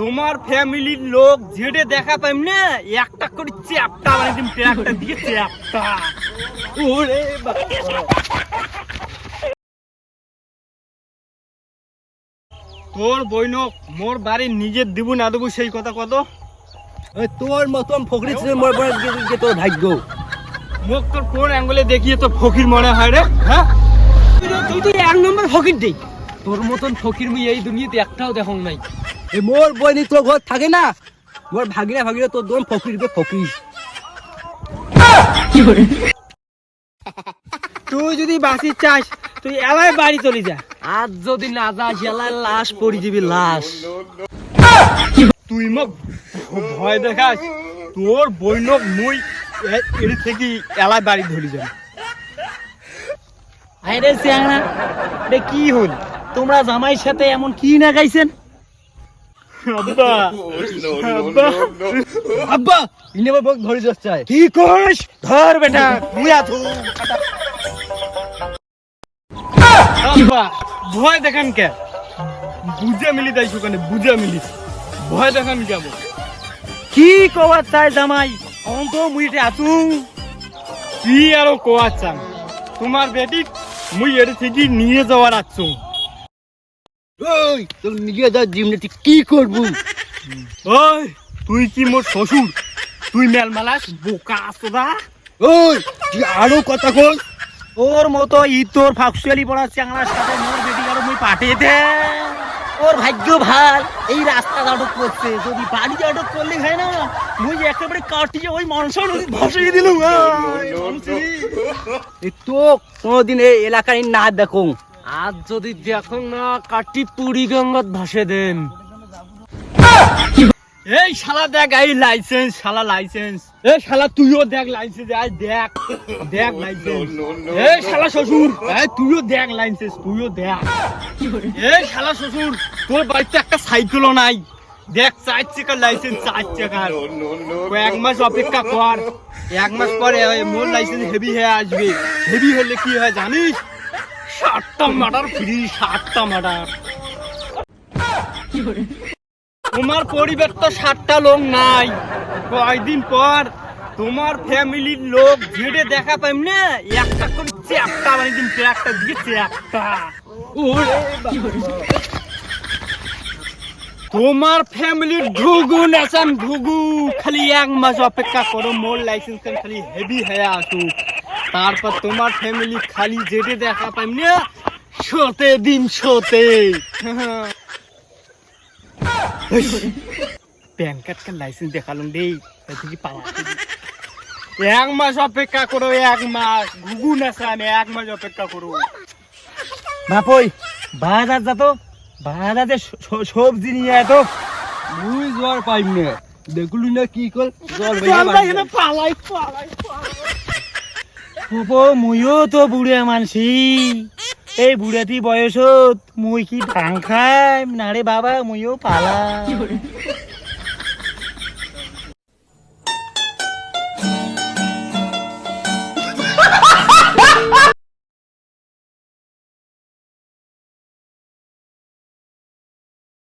তোমার ফ্যামিলির লোক যেটা দেখা পাইম না একটা করে চ্যাপটা মানে দিন ট্রাকটা দিয়ে চ্যাপটা ওরে তোর বইনক মোর বাড়ি নিজের দিব না দেবো সেই কথা কত তোর মতন ফকরি ছিল মোর বড় দিয়ে তোর ভাগ্য। মুখ তোর কোন অ্যাঙ্গেলে দেখিয়ে তো ফকির মনে হয় রে? হ্যাঁ তুই তো এক নম্বর ফকির দেই। তোর মতন ফকির মুই এই দুনিয়াতে একটাও দেখং নাই। এই মোর বইনি তোর ঘর থাকে না, মোর ভাগিনা তোর দোন ফকির বে ফকির। তুই যদি বাঁচি চাস তুই এলাই বাড়ি চলে যা। আজ যদি না যাস এলাই লাশ পড়ি যাবি লাশ। তুই মোক ভয় দেখাস তোর বইনক মুই এর থেকে এলাই বাড়ি ধরে যাব। আরে সিয়ানা রে কি হল তোমরা জামাইর সাথে এমন কি না গাইছেন? আব্বা আব্বা আব্বা ইনে বক ধরে যাচ্ছে। কি কইস? ধর বেটা মুয়া থু। আব্বা ভয় দেখান কে? বুঝে মিলি দাইছো কেন? বুঝে মিলি ভয় দেখান কেন? কি কওয়ার চাই জামাই অন্ত মুইতে আছু। কি আরো কোয়া চান? তোমার বেটি মুই এর থেকে নিয়ে যাওয়ার আছো। ওই তোর নিজে যা জিমনেটি কি করব? ওই তুই কি মোর শ্বশুর? তুই মেলমালাস বোকা আসোদা। ওই তুই আরো কথা কই। ওর মতো তোর ফাঁকশুয়ালি পড়া চ্যাংড়ার সাথে মোর বেটি আর মুই পাঠিয়ে দে। ওর ভাগ্য ভাল এই রাস্তা আটক করছে, যদি বাড়ি আটক করলে হয় না মুই একেবারে কাটিয়ে ওই মানুষের ভাসিয়ে দিলুম। তো কোনদিন এই এলাকায় না দেখো, আজ যদি দেখো না কাটি পুরি গঙ্গাত ভাসে দেন। এই শালা দেখ এই লাইসেন্স, শালা লাইসেন্স। এই শালা তুইও দেখ লাইসেন্স, আজ দেখ দেখ লাইসেন্স। এই শালা শ্বশুর এই তুইও দেখ লাইসেন্স, তুইও দেখ। এই শালা শ্বশুর তোর বাড়িতে একটা সাইকেলও নাই, দেখ 4 চাকার লাইসেন্স, 4 চাকার। এক মাস অপেক্ষা কর, এক মাস পরে মোর লাইসেন্স হেভি হয়ে আসবে। হেভি হলে কি হয় জানিস? 7টা মার্ডার ফ্রি, 7টা মার্ডার। তোমার পরিবার তো 7টা লোক নাই, কয়দিন পর তোমার ফ্যামিলির লোক যেটা দেখা পাইম না একটা করে চ্যাপটা মানে দিন ট্রাকটা দিয়ে চ্যাপটা ওরে তোমার ফ্যামিলির ঘুঘু নেশান ঘুঘু। খালি 1 মাস অপেক্ষা করো, মোর লাইসেন্স খালি হেভি হয়ে আসুক, তারপর তোমার ফ্যামিলি খালি যেটা দেখা পাইম না শোতে দিন শোতে। প্যান কার্ড কার লাইসেন্স দেখালাম রে, তুই পাওয়া 1 মাস অপেক্ষা করো, 1 মাস ঘুঘু নেশান 1 মাস অপেক্ষা করো। বাপই বাজার যা তো, বাজারে সবজি নিয়ে আয় তো। মুই জ্বর পাইম না, দেখলু না কি কল জ্বর পালাই। মুইও তো বুড়ে মানসি, এই বুড়াতি বয়সত মুই কি ধান খাই না রে বাবা, মুইও পালা।